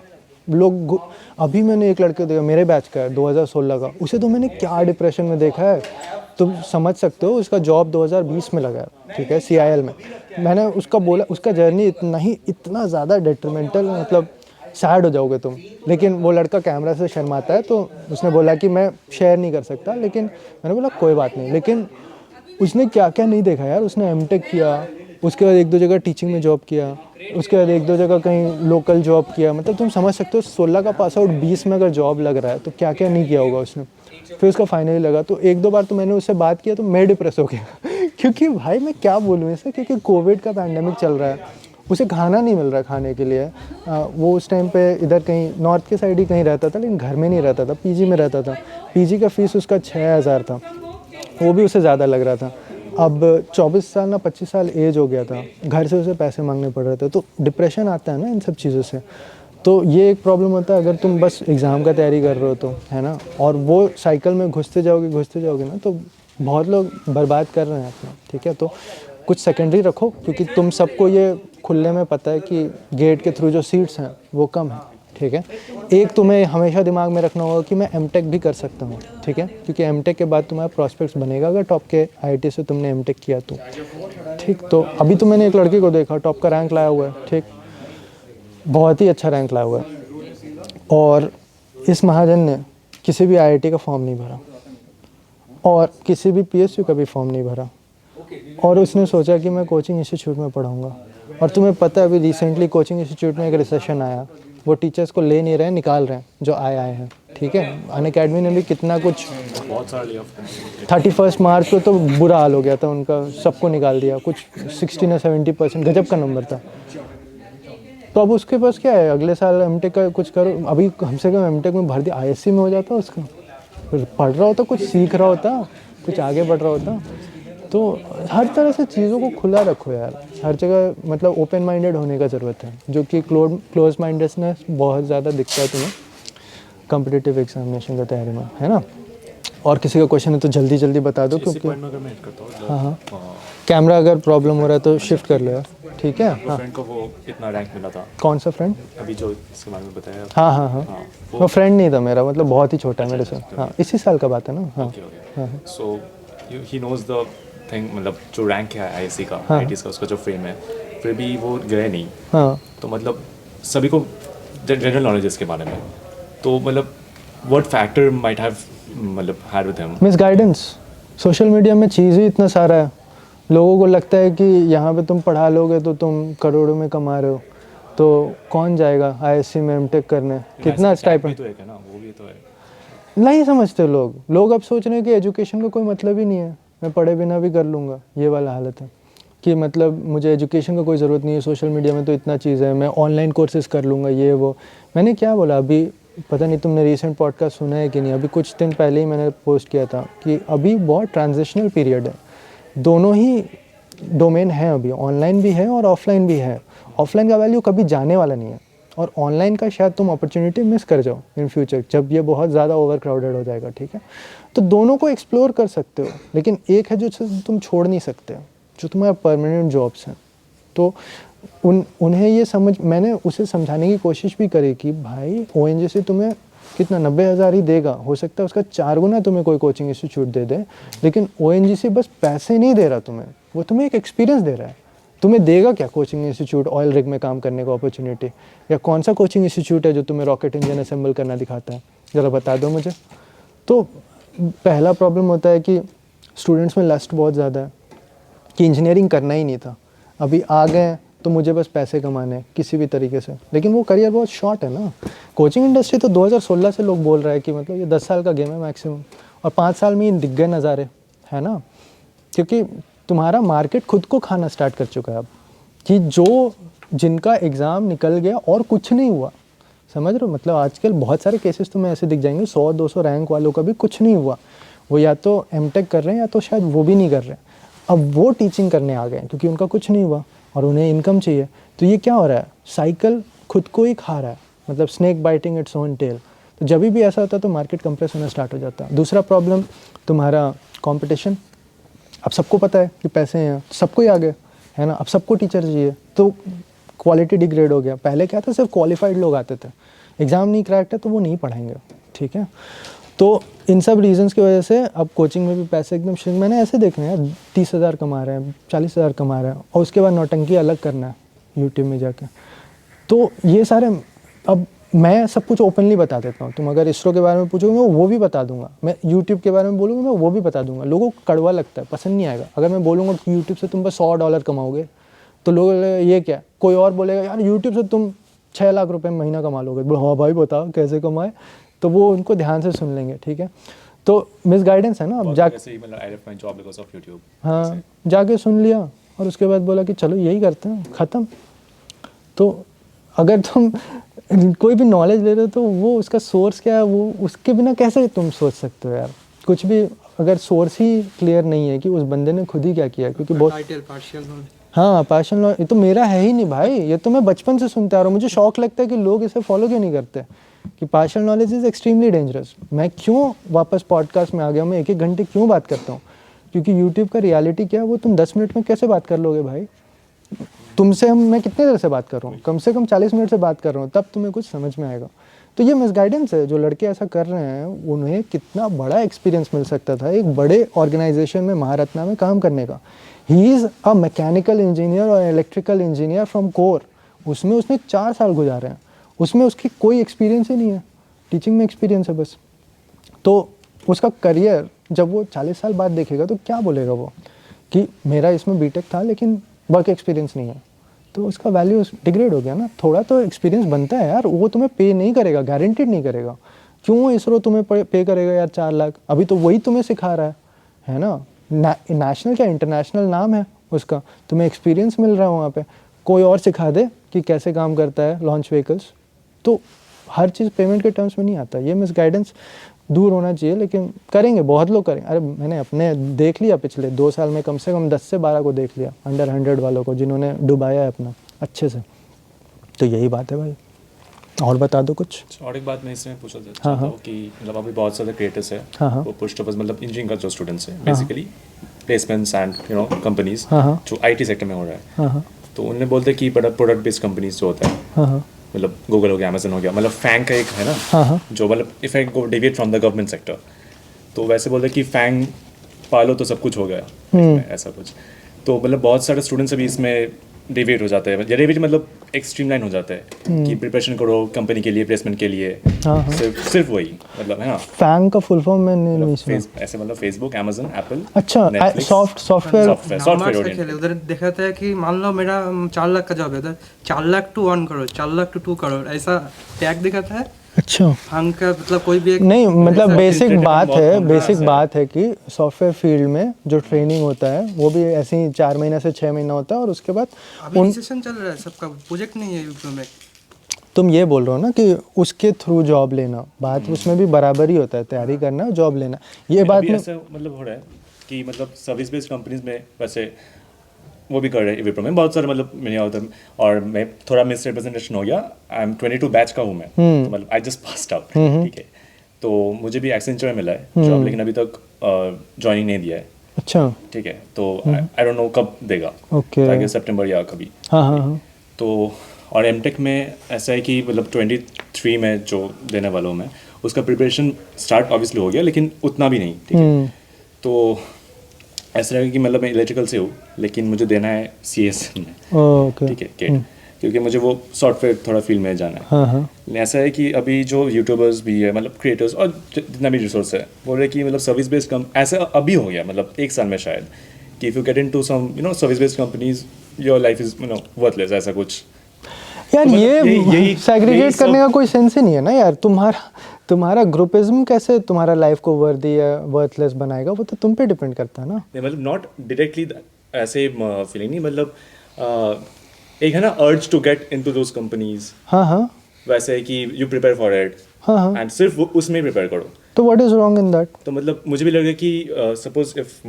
लोग, अभी मैंने एक लड़के देखा, मेरे बैच का है, 2016 का, उसे तो मैंने क्या डिप्रेशन में देखा है, तुम समझ सकते हो। उसका जॉब 2020 में लगा है, ठीक है, CIL में। मैंने उसका बोला, उसका जर्नी इतना ज़्यादा डेट्रीमेंटल, मतलब सैड हो जाओगे तुम। लेकिन वो लड़का कैमरा से शर्माता है, तो उसने बोला कि मैं शेयर नहीं कर सकता, लेकिन मैंने बोला कोई बात नहीं। लेकिन उसने क्या क्या नहीं देखा यार। उसने M.Tech किया, उसके बाद 1-2 जगह टीचिंग में जॉब किया, उसके बाद 1-2 जगह कहीं लोकल जॉब किया। मतलब तुम समझ सकते हो, 16 का पास आउट 20 में अगर जॉब लग रहा है तो क्या क्या नहीं किया होगा उसने। फिर उसका फाइनली लगा, तो 1-2 बार तो मैंने उससे बात किया तो मैं डिप्रेस हो गया क्योंकि भाई मैं क्या बोलूँ इसे, क्योंकि कोविड का पैंडेमिक चल रहा है, उसे खाना नहीं मिल रहा खाने के लिए। वो उस टाइम पे इधर कहीं नॉर्थ के साइड ही कहीं रहता था, लेकिन घर में नहीं रहता था, PG में रहता था। PG का फ़ीस उसका 6000 था, वो भी उसे ज़्यादा लग रहा था। अब 24 साल ना 25 साल एज हो गया था, घर से उसे पैसे मांगने पड़ रहे थे। तो डिप्रेशन आता है ना इन सब चीज़ों से। तो ये एक प्रॉब्लम होता है अगर तुम बस एग्ज़ाम का तैयारी कर रहे हो तो, है ना। और वो साइकिल में घुसते जाओगे ना, तो बहुत लोग बर्बाद कर रहे हैं अपना, ठीक है। तो कुछ सेकेंडरी रखो, क्योंकि तुम सबको ये खुले में पता है कि गेट के थ्रू जो सीट्स हैं वो कम है, ठीक है। एक तुम्हें हमेशा दिमाग में रखना होगा कि मैं M.Tech भी कर सकता हूँ, ठीक है, क्योंकि M.Tech के बाद तुम्हारा प्रॉस्पेक्ट्स बनेगा अगर टॉप के IIT से तुमने M.Tech किया तो, ठीक। तो अभी तो मैंने एक लड़के को देखा, टॉप का रैंक लाया हुआ है, ठीक, बहुत ही अच्छा रैंक लाया हुआ है। और इस महाजन ने किसी भी IIT का फॉर्म नहीं भरा और किसी भी PSU का भी फॉर्म नहीं भरा, और उसने सोचा कि मैं कोचिंग इंस्टीट्यूट में पढ़ाऊँगा। और तुम्हें पता है अभी रिसेंटली कोचिंग इंस्टीट्यूट में एक रिसेशन आया, वो टीचर्स को ले नहीं रहे हैं, निकाल रहे हैं जो आए हैं, ठीक है। अनअकैडमी ने भी कितना कुछ, 31 मार्च को तो बुरा हाल हो गया था उनका, सबको निकाल दिया, कुछ 60 या 70%, गजब का नंबर था। तो अब उसके पास क्या है, अगले साल M.Tech का कुछ करो। अभी हमसे कम M.Tech में भर दिया, ISC में हो जाता उसका, फिर पढ़ रहा होता, कुछ सीख रहा होता, कुछ आगे बढ़ रहा होता। तो हर तरह से चीज़ों को खुला रखो यार, हर जगह मतलब ओपन माइंडेड होने का ज़रूरत है, जो कि क्लोज माइंडेडनेस बहुत ज़्यादा दिखता है तुम्हें कॉम्पिटिटिव एग्जामिनेशन की तैयारी में, है ना। और किसी का क्वेश्चन है तो जल्दी जल्दी बता दो, क्योंकि हाँ, कैमरा अगर प्रॉब्लम हो रहा है तो शिफ्ट कर लो यार, ठीक है। हाँ, फ्रेंड को वो कितना रैंक मिला था? कौन सा फ्रेंड? अभी जो इसके बारे में बताया। हाँ, वो फ्रेंड नहीं था मेरा, मतलब बहुत ही छोटा है मेरे से। हाँ, इसी साल का बात है ना। हाँ, सो ही नोज द थिंग, मतलब जो रैंक है ISC का, IIT का, उसका जो फ्रेम है, फिर भी वो गए नहीं। हाँ, तो मतलब सभी को जनरल नॉलेज इसके बारे में, तो मतलब व्हाट फैक्टर माइट हैव मतलब had with him? Misguidance. Social media में चीज़ ही इतना सारा है, लोगों को लगता है कि यहाँ पे तुम पढ़ा लोगे तो तुम करोड़ों में कमा रहे हो, तो कौन जाएगा ISC में M.Tech करने, कितना स्टाइपेंड। तो है ना, वो भी तो है। नहीं समझते लोग अब सोच रहे हैं कि एजुकेशन का कोई मतलब ही नहीं है, मैं पढ़े बिना भी कर लूँगा, ये वाला हालत है कि मतलब मुझे एजुकेशन का कोई ज़रूरत नहीं है, सोशल मीडिया में तो इतना चीज़ है, मैं ऑनलाइन कोर्सेज़ कर लूँगा ये वो। मैंने क्या बोला अभी, पता नहीं तुमने रीसेंट पॉडकास्ट सुना है कि नहीं, अभी कुछ दिन पहले ही मैंने पोस्ट किया था कि अभी बहुत ट्रांजिशनल पीरियड है, दोनों ही डोमेन है अभी, ऑनलाइन भी है और ऑफलाइन भी है। ऑफलाइन का वैल्यू कभी जाने वाला नहीं है और ऑनलाइन का शायद तुम अपॉर्चुनिटी मिस कर जाओ इन फ्यूचर जब ये बहुत ज़्यादा ओवर क्राउडेड हो जाएगा, ठीक है। तो दोनों को एक्सप्लोर कर सकते हो, लेकिन एक है जो तुम छोड़ नहीं सकते, जो तुम्हारा परमानेंट जॉब्स हैं। तो उन्हें ये समझ, मैंने उसे समझाने की कोशिश भी करी कि भाई ONGC तुम्हें कितना 90,000 ही देगा, हो सकता है उसका 4 गुना तुम्हें कोई कोचिंग इंस्टीट्यूट दे दे, लेकिन ONGC बस पैसे नहीं दे रहा तुम्हें, वो तुम्हें एक एक्सपीरियंस दे रहा है। तुम्हें देगा क्या कोचिंग इंस्टीट्यूट ऑयल रिग में काम करने को अपॉर्चुनिटी, या कौन सा कोचिंग इंस्टीट्यूट है जो तुम्हें रॉकेट इंजन असेंबल करना दिखाता है, ज़रा बता दो मुझे। तो पहला प्रॉब्लम होता है कि स्टूडेंट्स में लस्ट बहुत ज़्यादा है कि इंजीनियरिंग करना ही नहीं था, अभी आ गए तो मुझे बस पैसे कमाने किसी भी तरीके से, लेकिन वो करियर बहुत शॉर्ट है ना। कोचिंग इंडस्ट्री तो 2016 से लोग बोल रहा है कि मतलब ये 10 साल का गेम है मैक्सिमम, और 5 साल में ही दिख गए नज़ारे, है ना, क्योंकि तुम्हारा मार्केट खुद को खाना स्टार्ट कर चुका है अब, कि जिनका एग्ज़ाम निकल गया और कुछ नहीं हुआ, समझ रहे हो, मतलब आजकल बहुत सारे केसेस तुम्हें ऐसे दिख जाएंगे, 100-200 रैंक वालों का भी कुछ नहीं हुआ, वो या तो M.Tech कर रहे हैं या तो शायद वो भी नहीं कर रहे हैं, अब वो टीचिंग करने आ गए हैं क्योंकि उनका कुछ नहीं हुआ और उन्हें इनकम चाहिए। तो ये क्या हो रहा है, साइकिल खुद को ही खा रहा है, मतलब snake biting its own tail. तो जब भी ऐसा होता है तो मार्केट कंप्रेस होना स्टार्ट हो जाता है। दूसरा प्रॉब्लम तुम्हारा कंपटीशन, अब सबको पता है कि पैसे हैं, सबको ही आ गए, है ना, अब सबको टीचर चाहिए, तो क्वालिटी डिग्रेड हो गया। पहले क्या था, सिर्फ क्वालिफाइड लोग आते थे, एग्ज़ाम नहीं क्रैक है तो वो नहीं पढ़ाएंगे, ठीक है। तो इन सब रीजंस की वजह से अब कोचिंग में भी पैसे एकदम श्रिंक, मैंने ऐसे देखना है 30,000 कमा रहे हैं, 40,000 कमा रहे हैं, और उसके बाद नौटंकी अलग करना है यूट्यूब में जाके। तो ये सारे, अब मैं सब कुछ ओपनली बता देता हूँ, तुम अगर इसरो के बारे में पूछोगे मैं वो भी बता दूंगा, मैं यूट्यूब के बारे में बोलूँगा मैं वो भी बता दूंगा। लोगों को कड़वा लगता है, पसंद नहीं आएगा। अगर मैं बोलूँगा कि यूट्यूब से तुम बस $100 कमाओगे तो लोग ये क्या, कोई और बोलेगा यार यूट्यूब से तुम 6 लाख रुपए महीना कमा लोगे, हाँ भाई बताओ कैसे कमाए, तो वो उनको ध्यान से सुन लेंगे, ठीक है। तो मिस गाइडेंस है ना, अब हाँ जाके सुन लिया और उसके बाद बोला कि चलो यही करते हैं, ख़त्म। तो अगर तुम कोई भी नॉलेज ले रहे हो तो वो उसका सोर्स क्या है, वो उसके बिना कैसे तुम सोच सकते हो यार कुछ भी, अगर सोर्स ही क्लियर नहीं है कि उस बंदे ने खुद ही क्या किया। क्योंकि बहुत हाँ पार्शियल नॉलेज, ये तो मेरा है ही नहीं भाई, ये तो मैं बचपन से सुनता आ रहा हूँ। मुझे शौक लगता है कि लोग इसे फॉलो क्यों नहीं करते, कि partial knowledge is extremely dangerous. मैं क्यों वापस पॉडकास्ट में आ गया, मैं 1-1 घंटे क्यों बात करता हूँ, क्योंकि यूट्यूब का रियलिटी क्या है वो तुम 10 मिनट में कैसे बात कर लोगे भाई। तुमसे मैं कितने देर से बात कर रहा हूँ, कम से कम 40 मिनट से बात कर रहा हूँ, तब तुम्हें कुछ समझ में आएगा। तो ये मिसगाइडेंस है, जो लड़के ऐसा कर रहे हैं उन्हें कितना बड़ा एक्सपीरियंस मिल सकता था एक बड़े ऑर्गेनाइजेशन में, महारत्ना में काम करने का। He is a mechanical engineer और इलेक्ट्रिकल इंजीनियर फ्रॉम कोर, उसमें उसने 4 साल गुजारे हैं, उसमें उसकी कोई एक्सपीरियंस ही नहीं है, टीचिंग में एक्सपीरियंस है बस। तो उसका करियर जब वो 40 साल बाद देखेगा तो क्या बोलेगा वो, कि मेरा इसमें B.Tech था लेकिन वर्क एक्सपीरियंस नहीं है, तो उसका वैल्यू डिग्रेड हो गया ना। थोड़ा तो एक्सपीरियंस बनता है यार, वो तुम्हें पे नहीं करेगा, गारंटीड नहीं करेगा। क्यों इसरो तुम्हें पे करेगा यार 4 लाख, अभी तो वही तुम्हें सिखा रहा है ना, नेशनल क्या इंटरनेशनल नाम है उसका, तुम्हें एक्सपीरियंस मिल रहा है वहाँ पे। कोई और सिखा दे कि कैसे काम करता है लॉन्च व्हीकल्स, तो हर चीज़ पेमेंट के टर्म्स में नहीं आता। ये मिसगाइडेंस दूर होना चाहिए, लेकिन करेंगे, बहुत लोग करेंगे। अरे मैंने अपने देख लिया पिछले 2 साल में, कम से कम 10 से 12 को देख लिया, अंडर 100 वालों को, जिन्होंने डुबाया है अपना अच्छे से। तो यही बात है भाई, और बता दो कुछ। और एक बात मैं इसमें पूछना चाहता हूँ कि मतलब अभी बहुत सारे क्रिएटर्स है, वो पुश टॉपर्स, मतलब इंजीनियरिंग का जो स्टूडेंट्स है बेसिकली प्लेसमेंट्स एंड कंपनीज जो IT सेक्टर में हो रहा है, तो उन्हें बोलते हैं कि बड़ा प्रोडक्ट बेस्ड कंपनीज जो होता है, मतलब गूगल हो गया, अमेजन हो गया, मतलब फैंग का एक है ना, जो मतलब if I go deviate from the government sector, तो वैसे बोलते हैं कि फैंग पालो तो सब कुछ हो गया, ऐसा कुछ। तो मतलब बहुत सारे स्टूडेंट्स अभी इसमें डेविएट हो जाते हैं, डेविएट मतलब एक स्ट्रीमलाइन हो जाता है कि प्रिपरेशन करो कंपनी के लिए, प्लेसमेंट के लिए, सिर्फ वही मतलब है ना। फैंग का फुल फॉर्म मैंने नहीं सुना ऐसे, मतलब फेसबुक, अमेजन, एप्पल, अच्छा सॉफ्टवेयर उधर दिखाता है कि मान लो मेरा 4 लाख का जॉब है, 4 लाख टू 1 करोड़, 4 लाख टू 2 करोड़, ऐसा टैग दिखाता है। अच्छा फंग का मतलब कोई भी एक नहीं मतलब बेसिक filter बात बहुत है कम बेसिक है। बात है कि सॉफ्टवेयर फील्ड में जो ट्रेनिंग होता है वो भी ऐसे ही 4 महीना से 6 महीना होता है और उसके बाद अभी रिसेशन चल रहा है, सबका प्रोजेक्ट नहीं है यूपी में। तुम ये बोल रहे हो ना कि उसके थ्रू जॉब लेना, बात उसमें भी बराबर ही होता है, तैयारी करना जॉब लेना, ये बात अभी में ऐसा मतलब हो रहा है कि मतलब सर्विस बेस्ड कंपनीज में वैसे वो भी कर रहे हैं विप्रो में बहुत सारे मतलब मैंने होता है और मैं थोड़ा मिस रिप्रेजेंटेशन हो गया। आई एम 22 बैच का हूँ मैं, तो मतलब आई जस्ट पास्ड आउट, ठीक है। तो मुझे भी एक्सेंचर में मिला है जॉब, लेकिन अभी तक ज्वाइनिंग नहीं दिया है, अच्छा ठीक है। तो आई डोंट नो कब देगा, ओके ताकि सितंबर या कभी। हाँ हाँ हाँ तो और एमटेक में ऐसा है कि मतलब 23 में जो देने वाला हूँ मैं, उसका प्रिपरेशन स्टार्ट ऑब्वियसली हो गया, लेकिन उतना भी नहीं, ठीक है। तो ऐसा है कि मतलब मैं इलेक्ट्रिकल से हूँ, लेकिन मुझे देना है CS में, ओके ठीक है, गेट, क्योंकि मुझे वो सॉफ्टवेयर थोड़ा फील्ड में जाना है। हाँ हाँ लेकिन ऐसा है कि अभी जो यूट्यूबर्स भी है, मतलब क्रिएटर्स और जितना भी रिसोर्स है, बोल रहे कि मतलब सर्विस बेस्ड कम ऐसा अभी हो गया, मतलब 1 साल में शायद, कि if you get into some service based companies your life is worthless, ऐसा कुछ। यार तो मतलब ये यही सेग्रीगेट सब- करने का कोई सेंस ही नहीं है ना यार। तुम्हारा ग्रुपिज्म कैसे तुम्हारा लाइफ को वर्दी या वर्थलेस बनाएगा, वो तो तुम पे डिपेंड करता है ना। नहीं मतलब नॉट डायरेक्टली ऐसे फीलिंग नहीं, मतलब एक है ना urge to get into those companies, हाँ हाँ वैसे है कि यू प्रिपेयर फॉर इट हाँ हाँ एंड सिर्फ उसमें प्रिपेयर करो। तो what is wrong in that? तो मतलब मुझे भी लग रहा है कि सपोज इफ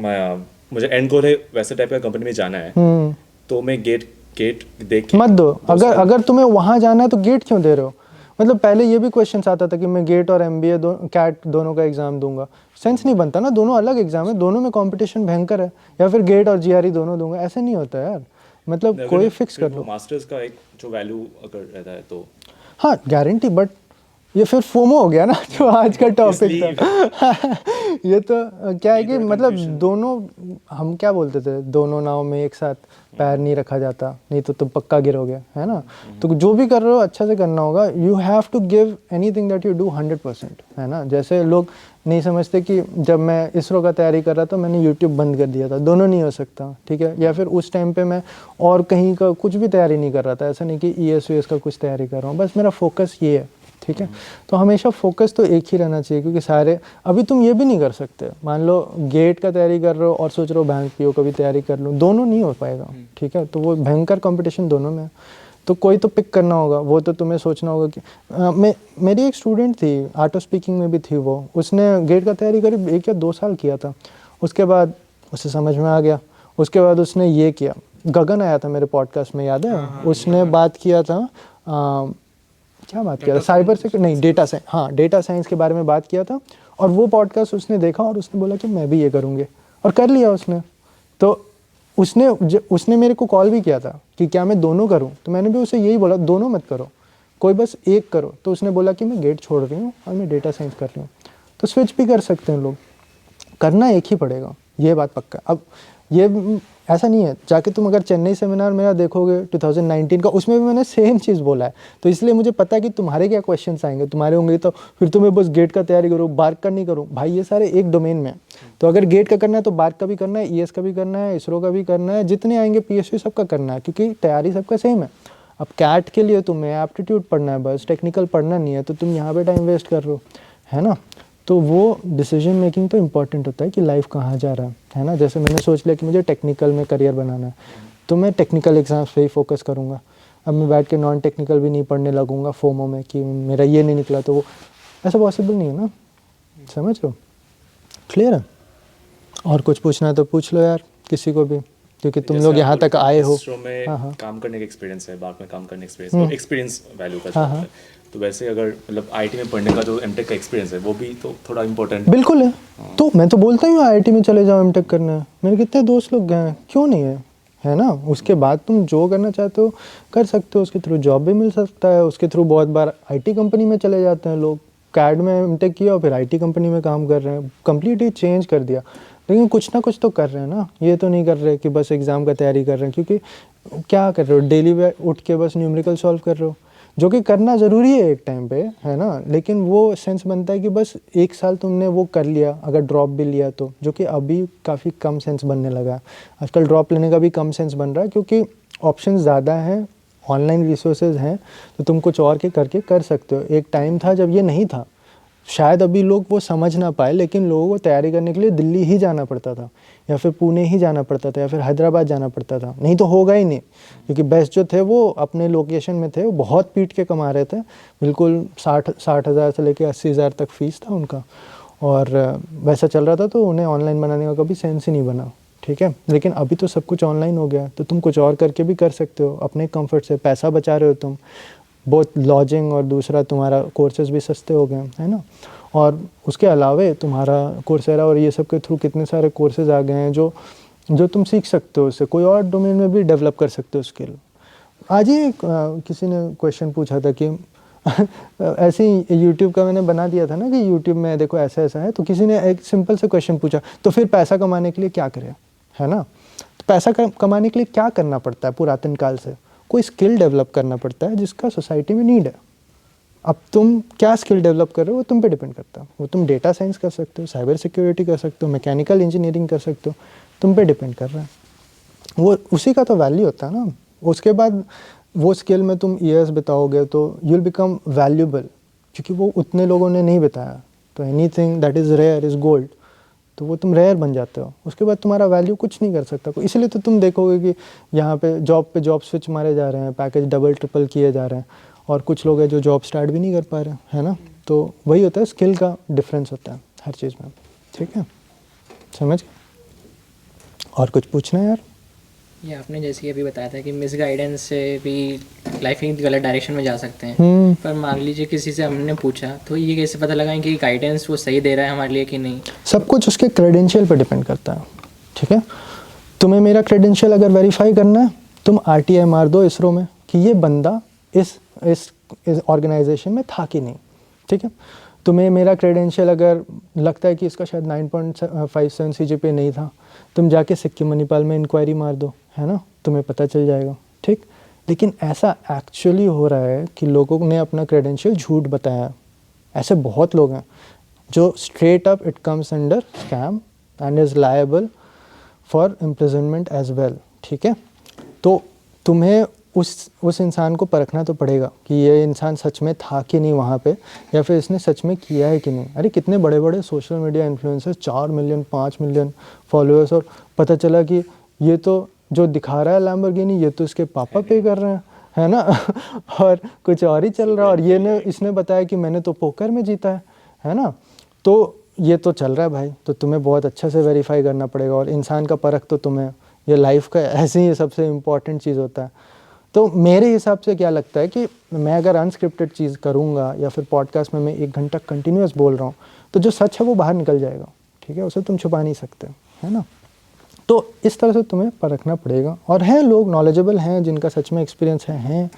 मुझे एंड गोल है वैसे टाइप का कंपनी में जाना है, तो मैं गेट देख के मत दो। अगर तुम्हें वहां जाना है तो गेट क्यों दे रहे हो? मतलब पहले ये भी क्वेश्चन आता था कि मैं गेट और MBA कैट दोनों का एग्जाम दूंगा, सेंस नहीं बनता ना, दोनों अलग एग्जाम है, दोनों में कंपटीशन भयंकर है। या फिर गेट और GRE दोनों दूंगा, ऐसे नहीं होता यार। मतलब अगर कोई फिक्स फिर कर वो लो। मास्टर्स का एक जो वैल्यू अगर रहता है तो हाँ गारंटी, बट ये फिर फोमो हो गया ना जो आज का टॉपिक था। ये तो क्या है कि मतलब दोनों, हम क्या बोलते थे, दोनों नाव में एक साथ पैर नहीं रखा जाता, नहीं तो तुम पक्का गिरोगे, है ना। तो जो भी कर रहे हो अच्छा से करना होगा। You have to give anything that you do 100%, है ना। जैसे लोग नहीं समझते कि जब मैं इसरो का तैयारी कर रहा था मैंने यूट्यूब बंद कर दिया था, दोनों नहीं हो सकता, ठीक है। या फिर उस टाइम पे मैं और कहीं का कुछ भी तैयारी नहीं कर रहा था, ऐसा नहीं कि ES का कुछ तैयारी कर रहा हूँ, बस मेरा फोकस ये है, ठीक है। तो हमेशा फोकस तो एक ही रहना चाहिए, क्योंकि सारे अभी तुम ये भी नहीं कर सकते, मान लो गेट का तैयारी कर रहे हो और सोच रहे हो बैंक PO का भी तैयारी कर लो, दोनों नहीं हो पाएगा, ठीक है। तो वो भयंकर कंपटीशन दोनों में है, तो कोई तो पिक करना होगा। वो तो तुम्हें सोचना होगा कि मेरी एक स्टूडेंट थी, आर्ट ऑफ स्पीकिंग में भी थी वो, उसने गेट का तैयारी करीब 1 या 2 साल किया था, उसके बाद उसे समझ में आ गया, उसके बाद उसने ये किया। गगन आया था मेरे पॉडकास्ट में, याद है? उसने बात किया था क्या बात किया था, साइबर सिक्योरिटी नहीं, डेटा साइंस, हाँ डेटा साइंस के बारे में बात किया था। और वो पॉडकास्ट उसने देखा और उसने बोला कि मैं भी ये करूँगी, और कर लिया उसने। तो उसने मेरे को कॉल भी किया था कि क्या मैं दोनों करूं, तो मैंने भी उसे यही बोला दोनों मत करो, कोई बस एक करो। तो उसने बोला कि मैं गेट छोड़ रही हूँ और मैं डेटा साइंस कर रही हूँ। तो स्विच भी कर सकते हैं लोग, करना एक ही पड़ेगा, ये बात पक्का। अब ये ऐसा नहीं है, जाके तुम अगर चेन्नई सेमिनार मेरा देखोगे 2019 का, उसमें भी मैंने सेम चीज़ बोला है। तो इसलिए मुझे पता है कि तुम्हारे क्या क्वेश्चंस आएंगे, तुम्हारे होंगे तो फिर तुम्हें बस गेट का तैयारी करो, बार्क का नहीं करो। भाई ये सारे एक डोमेन में, तो अगर गेट का करना है तो बार्क का भी करना है, ES का भी करना है, इसरो का भी करना है, जितने आएंगे PSU सबका करना है, क्योंकि तैयारी सबका सेम है। अब कैट के लिए तुम्हें एप्टीट्यूड पढ़ना है, बस टेक्निकल पढ़ना नहीं है, तो तुम यहाँ पर टाइम वेस्ट कर रहे हो, है ना। तो वो डिसीजन मेकिंग तो इम्पॉर्टेंट होता है कि लाइफ कहाँ जा रहा है ना। जैसे मैंने सोच लिया कि मुझे टेक्निकल में करियर बनाना है, तो मैं टेक्निकल एग्जाम्स पे ही फोकस करूँगा। अब मैं बैठ के नॉन टेक्निकल भी नहीं पढ़ने लगूंगा फोमो में कि मेरा ये नहीं निकला, तो वो ऐसा पॉसिबल नहीं है ना, समझ लो। क्लियर है? और कुछ पूछना है तो पूछ लो यार किसी को भी, क्योंकि तुम लोग यहाँ तक आए हो। इसरो में काम करने का एक्सपीरियंस है, बाग में काम करने का एक्सपीरियंस, तो एक्सपीरियंस वैल्यू का होता है। तो वैसे अगर मतलब IT में पढ़ने का जो MTech का एक्सपीरियंस है वो भी तो थोड़ा इम्पोर्टेंट बिल्कुल है। तो मैं तो बोलता हूँ IIT में चले जाओ MTech करना, मेरे कितने दोस्त लोग गए हैं, क्यों नहीं है ना। उसके बाद तुम जो करना चाहते हो कर सकते हो, उसके थ्रू जॉब भी मिल सकता है, उसके थ्रू बहुत बार IT कंपनी में चले जाते हैं लोग। कैड में MTech किया और फिर IT कंपनी में काम कर रहे हैं, कम्प्लीटली चेंज कर दिया। लेकिन कुछ ना कुछ तो कर रहे हैं ना, ये तो नहीं कर रहे कि बस एग्ज़ाम का तैयारी कर रहे हैं। क्योंकि क्या कर रहे हो, डेली उठ के बस न्यूमेरिकल सॉल्व कर रहे हो, जो कि करना ज़रूरी है एक टाइम पे, है ना। लेकिन वो सेंस बनता है कि बस 1 साल तुमने वो कर लिया, अगर ड्रॉप भी लिया तो, जो कि अभी काफ़ी कम सेंस बनने लगा है। आजकल ड्रॉप लेने का भी कम सेंस बन रहा है, क्योंकि ऑप्शन ज़्यादा हैं ऑनलाइन रिसोर्सेज हैं तो तुम कुछ और के करके कर सकते हो। एक टाइम था जब ये नहीं था, शायद अभी लोग वो समझ ना पाए, लेकिन लोगों को तैयारी करने के लिए दिल्ली ही जाना पड़ता था, या फिर पुणे ही जाना पड़ता था, या फिर हैदराबाद जाना पड़ता था, नहीं तो होगा ही नहीं। क्योंकि बेस्ट जो थे वो अपने लोकेशन में थे, वो बहुत पीट के कमा रहे थे, बिल्कुल 60,000 से लेके 80,000 तक फीस था उनका, और वैसा चल रहा था, तो उन्हें ऑनलाइन बनाने का कभी सेंस ही नहीं बना, ठीक है। लेकिन अभी तो सब कुछ ऑनलाइन हो गया, तो तुम कुछ और करके भी कर सकते हो अपने कंफर्ट से, पैसा बचा रहे हो तुम, बहुत लॉजिंग, और दूसरा तुम्हारा कोर्सेज भी सस्ते हो गए, है ना। और उसके अलावे तुम्हारा कोर्सेरा और ये सब के थ्रू कितने सारे कोर्सेज आ गए हैं जो तुम सीख सकते हो, उससे कोई और डोमेन में भी डेवलप कर सकते हो स्किल। आज ही किसी ने क्वेश्चन पूछा था कि ऐसे ही यूट्यूब का मैंने बना दिया था ना कि यूट्यूब में देखो ऐसा ऐसा है, तो किसी ने एक सिंपल से क्वेश्चन पूछा, तो फिर पैसा कमाने के लिए क्या करें, है ना। तो पैसा कमाने के लिए क्या करना पड़ता है पुरातन काल से, कोई स्किल डेवलप करना पड़ता है जिसका सोसाइटी में नीड है। अब तुम क्या स्किल डेवलप कर रहे हो वो तुम पे डिपेंड करता है। वो तुम डेटा साइंस कर सकते हो, साइबर सिक्योरिटी कर सकते हो, मैकेनिकल इंजीनियरिंग कर सकते हो, तुम पे डिपेंड कर रहा है। वो उसी का तो वैल्यू होता है ना। उसके बाद वो स्किल में तुम ईयर्स बिताओगे तो यू विल बिकम वैल्यूबल, क्योंकि वो उतने लोगों ने नहीं बताया। तो anything that is rare is gold, तो वो तुम रेयर बन जाते हो। उसके बाद तुम्हारा वैल्यू कुछ नहीं कर सकता कोई। इसलिए तो तुम देखोगे कि यहाँ पे जॉब स्विच मारे जा रहे हैं, पैकेज डबल ट्रिपल किए जा रहे हैं, और कुछ लोग हैं जो जॉब स्टार्ट भी नहीं कर पा रहे हैं, है ना। तो वही होता है, स्किल का डिफरेंस होता है हर चीज़ में, ठीक है, समझ। और कुछ पूछना है यार? ये आपने जैसे कि अभी बताया था कि मिस गाइडेंस से भी लाइफ की गलत डायरेक्शन में जा सकते हैं, पर मान लीजिए किसी से हमने पूछा तो ये कैसे पता लगाएं कि गाइडेंस वो सही दे रहा है हमारे लिए कि नहीं? सब कुछ उसके क्रेडेंशियल पर डिपेंड करता है, ठीक है। तुम्हें मेरा क्रेडेंशियल अगर वेरीफाई करना है, तुम RTI मार दो इसरो में कि ये बंदा इस ऑर्गेनाइजेशन में था कि नहीं, ठीक है। तुम्हें मेरा क्रेडेंशियल अगर लगता है कि इसका शायद 9.57 CGPA नहीं था, तुम जाके सिक्किम मणिपाल में इंक्वायरी मार दो, है ना, तुम्हें पता चल जाएगा, ठीक। लेकिन ऐसा एक्चुअली हो रहा है कि लोगों ने अपना क्रेडेंशियल झूठ बताया। ऐसे बहुत लोग हैं जो straight up it comes under scam and is liable for imprisonment as well, ठीक है। तो तुम्हें उस इंसान को परखना तो पड़ेगा कि ये इंसान सच में था कि नहीं वहाँ पे, या फिर इसने सच में किया है कि नहीं। अरे कितने बड़े बड़े social media influencers 4 million 5 million followers, और पता चला कि ये तो जो दिखा रहा है लैम्बोर्गिनी, ये तो इसके पापा पे कर रहे हैं, है ना और कुछ और ही चल रहा है, और इसने बताया कि मैंने तो पोकर में जीता है ना। तो ये तो चल रहा है भाई, तो तुम्हें बहुत अच्छा से वेरीफाई करना पड़ेगा। और इंसान का परख तो तुम्हें ये लाइफ का ऐसे ही सबसे इम्पॉर्टेंट चीज़ होता है। तो मेरे हिसाब से क्या लगता है कि मैं अगर अनस्क्रिप्टेड चीज़ करूँगा या फिर पॉडकास्ट में मैं 1 घंटा कंटिन्यूस बोल रहा हूँ, तो जो सच है वो बाहर निकल जाएगा, ठीक है, उसे तुम छुपा नहीं सकते, है ना। तो इस तरह से तुम्हें परखना पड़ेगा। और हैं लोग नॉलेजेबल हैं जिनका सच में एक्सपीरियंस है।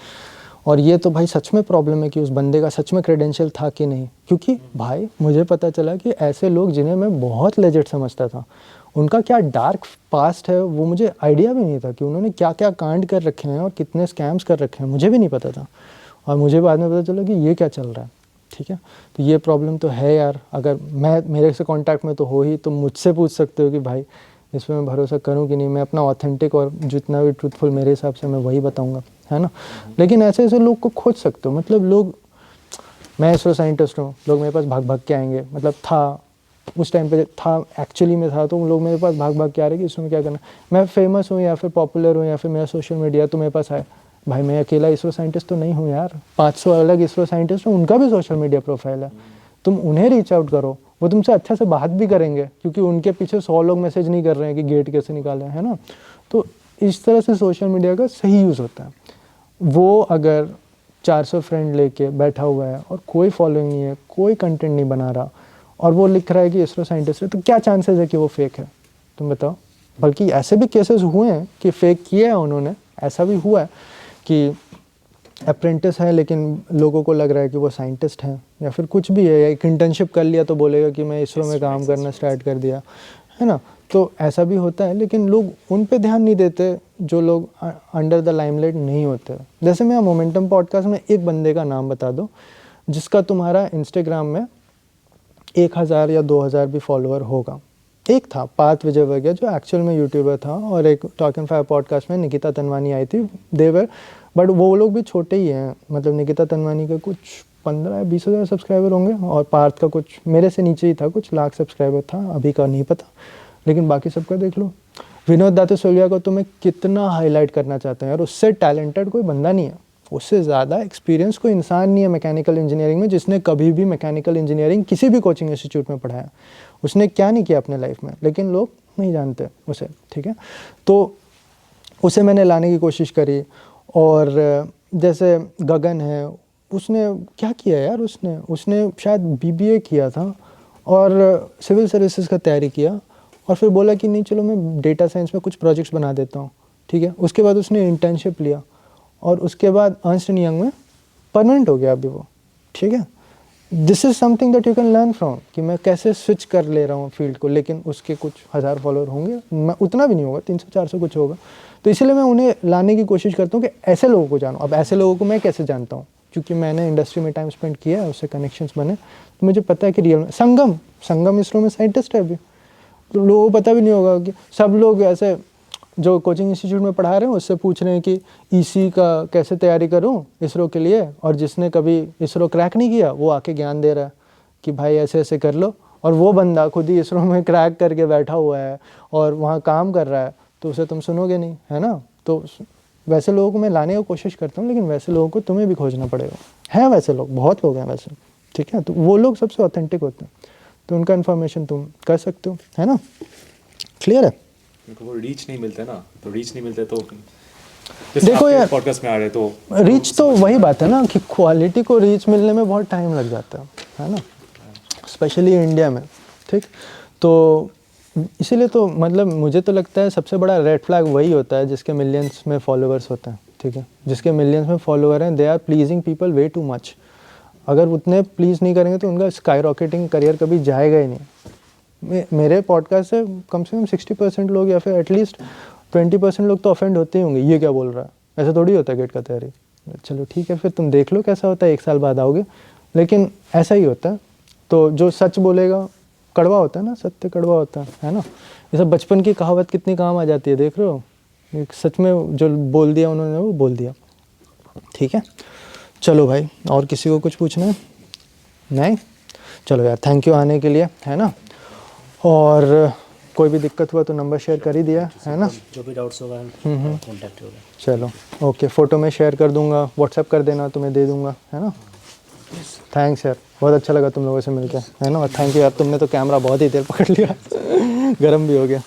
और ये तो भाई सच में प्रॉब्लम है कि उस बंदे का सच में क्रेडेंशियल था कि नहीं, क्योंकि भाई मुझे पता चला कि ऐसे लोग जिन्हें मैं बहुत लेजिट समझता था, उनका क्या डार्क पास्ट है वो मुझे आइडिया भी नहीं था कि उन्होंने क्या क्या कांड कर रखे हैं और कितने स्कैम्स कर रखे हैं, मुझे भी नहीं पता था। और मुझे बाद में पता चला कि ये क्या चल रहा है, ठीक है। तो ये प्रॉब्लम तो है यार। अगर मेरे से कांटेक्ट में तो हो ही, तो मुझसे पूछ सकते हो कि भाई इस पर मैं भरोसा करूं कि नहीं। मैं अपना ऑथेंटिक और जितना भी ट्रूथफुल मेरे हिसाब से मैं वही बताऊंगा, है ना। लेकिन ऐसे ऐसे लोग को खोज सकते हो, मतलब लोग, मैं इसरो साइंटिस्ट हूँ, लोग मेरे पास भाग भाग के आएंगे, मतलब था उस टाइम पे था, एक्चुअली में था, तो लोग मेरे पास भाग भाग के आ रहे कि इसरो में क्या करना। मैं फेमस हूँ या फिर पॉपुलर हूँ या फिर मेरा सोशल मीडिया तो मेरे पास आए, भाई मैं अकेला इसरो साइंटिस्ट तो नहीं हूँ यार, 500 अलग इसरो साइंटिस्ट हैं, उनका भी सोशल मीडिया प्रोफाइल है। तुम उन्हें रीच आउट करो, वो तुमसे अच्छा से बात भी करेंगे, क्योंकि उनके पीछे 100 लोग मैसेज नहीं कर रहे हैं कि गेट कैसे निकालें, है ना। तो इस तरह से सोशल मीडिया का सही यूज़ होता है। वो अगर 400 फ्रेंड लेके बैठा हुआ है और कोई फॉलोइंग नहीं है, कोई कंटेंट नहीं बना रहा, और वो लिख रहा है कि इसरो साइंटिस्ट है, तो क्या चांसेस है कि वो फेक है, तुम बताओ। बल्कि ऐसे भी केसेस हुए हैं कि फेक किए हैं उन्होंने। ऐसा भी हुआ है कि अप्रेंटिस है लेकिन लोगों को लग रहा है कि वो साइंटिस्ट हैं, या फिर कुछ भी है, या एक इंटर्नशिप कर लिया तो बोलेगा कि मैं इसरो में काम करना स्टार्ट कर दिया, है ना। तो ऐसा भी होता है, लेकिन लोग उन पे ध्यान नहीं देते जो लोग अंडर द लाइमलाइट नहीं होते। जैसे मैं मोमेंटम पॉडकास्ट में एक बंदे का नाम बता दो जिसका तुम्हारा इंस्टाग्राम में 1000 या 2000 भी फॉलोअर होगा। एक था पार्थ विजयवर्गीय जो एक्चुअल में यूट्यूबर था, और एक टॉक एंड फायर पॉडकास्ट में निकिता तनवानी आई थी, दे वर बट वो लोग भी छोटे ही हैं, मतलब निकिता तनवानी के कुछ 15-20 हज़ार सब्सक्राइबर होंगे और पार्थ का कुछ मेरे से नीचे ही था, कुछ लाख सब्सक्राइबर था, अभी का नहीं पता, लेकिन बाकी सबका देख लो। विनोद दातुसोलिया को तो मैं कितना हाईलाइट करना चाहता हूँ यार, उससे टैलेंटेड कोई बंदा नहीं है, उससे ज़्यादा एक्सपीरियंस कोई इंसान नहीं है मैकेनिकल इंजीनियरिंग में जिसने कभी भी मैकेनिकल इंजीनियरिंग किसी भी कोचिंग इंस्टीट्यूट में पढ़ाया। उसने क्या नहीं किया अपने लाइफ में, लेकिन लोग नहीं जानते उसे, ठीक है। तो उसे मैंने लाने की कोशिश करी। और जैसे गगन है, उसने क्या किया यार, उसने शायद BBA किया था और सिविल सर्विसेज का तैयारी किया और फिर बोला कि नहीं चलो मैं डेटा साइंस में कुछ प्रोजेक्ट्स बना देता हूँ, ठीक है। उसके बाद उसने इंटर्नशिप लिया और उसके बाद अर्न्स्ट एंड यंग में परमानेंट हो गया अभी वो, ठीक है। This is something that you can learn from कि मैं कैसे स्विच कर ले रहा हूँ फील्ड को, लेकिन उसके कुछ 1000 फॉलोअर होंगे, मैं उतना भी नहीं होगा, 300-400 कुछ होगा। तो इसलिए मैं उन्हें लाने की कोशिश करता हूँ कि ऐसे लोगों को जानो। अब ऐसे लोगों को मैं कैसे जानता हूँ, क्योंकि मैंने इंडस्ट्री में टाइम स्पेंड किया है, उससे कनेक्शंस बने, तो मुझे पता है कि रियल में संगम इसरो में साइंटिस्ट है अभी, तो लोगों को पता भी नहीं होगा कि सब लोग ऐसे जो कोचिंग इंस्टीट्यूट में पढ़ा रहे हैं उससे पूछ रहे हैं कि EC का कैसे तैयारी करूं इसरो के लिए, और जिसने कभी इसरो क्रैक नहीं किया वो आके ज्ञान दे रहा है कि भाई ऐसे ऐसे कर लो, और वो बंदा खुद ही इसरो में क्रैक करके बैठा हुआ है और वहाँ काम कर रहा है, तो उसे तुम सुनोगे नहीं, है ना। तो वैसे लोगों को मैं लाने की कोशिश करता हूँ, लेकिन वैसे लोगों को तुम्हें भी खोजना पड़ेगा। हैं वैसे लोग, बहुत लोग हैं वैसे, ठीक है। तो वो लोग सबसे ऑथेंटिक होते हैं, तो उनका इन्फॉर्मेशन तुम कर सकते हो, है ना। क्लियर है। वो रीच नहीं मिलते ना, तो रीच नहीं मिलते तो देखो यार, पॉडकास्ट में आ रहे तो रीच तो वही बात है ना कि क्वालिटी को रीच मिलने में बहुत टाइम लग जाता है ना, स्पेशली इंडिया में, ठीक। तो इसीलिए तो मतलब मुझे तो लगता है सबसे बड़ा रेड फ्लैग वही होता है जिसके मिलियंस में फॉलोअर्स होते हैं, ठीक है। जिसके मिलियंस में फॉलोअर हैं, they are pleasing people way too much. अगर उतने प्लीज़ नहीं करेंगे तो उनका स्काई रॉकेटिंग करियर कभी जाएगा ही नहीं। मेरे पॉडकास्ट से कम 60% लोग या फिर एटलीस्ट 20% लोग तो ऑफेंड होते ही होंगे, ये क्या बोल रहा है, ऐसा थोड़ी होता है गेट का तैयारी। चलो ठीक है, फिर तुम देख लो कैसा होता है, 1 साल बाद आओगे, लेकिन ऐसा ही होता है। तो जो सच बोलेगा कड़वा होता है ना, सत्य कड़वा होता है ना। ये सब बचपन की कहावत कितनी काम आ जाती है, देख रहे हो, सच में जो बोल दिया उन्होंने वो बोल दिया, ठीक है। चलो भाई, और किसी को कुछ पूछना है? नहीं? चलो यार, थैंक यू आने के लिए, है ना। और कोई भी दिक्कत हुआ तो नंबर शेयर कर ही दिया है ना। जो भी डाउट्स होगा कॉन्टैक्ट होगा। चलो ओके, फ़ोटो में शेयर कर दूंगा, व्हाट्सएप कर देना, तुम्हें दे दूंगा, है ना। थैंक्स यार, बहुत अच्छा लगा तुम लोगों से मिलकर, है ना। और थैंक यू यार, तुमने तो कैमरा बहुत ही देर पकड़ लिया गर्म भी हो गया।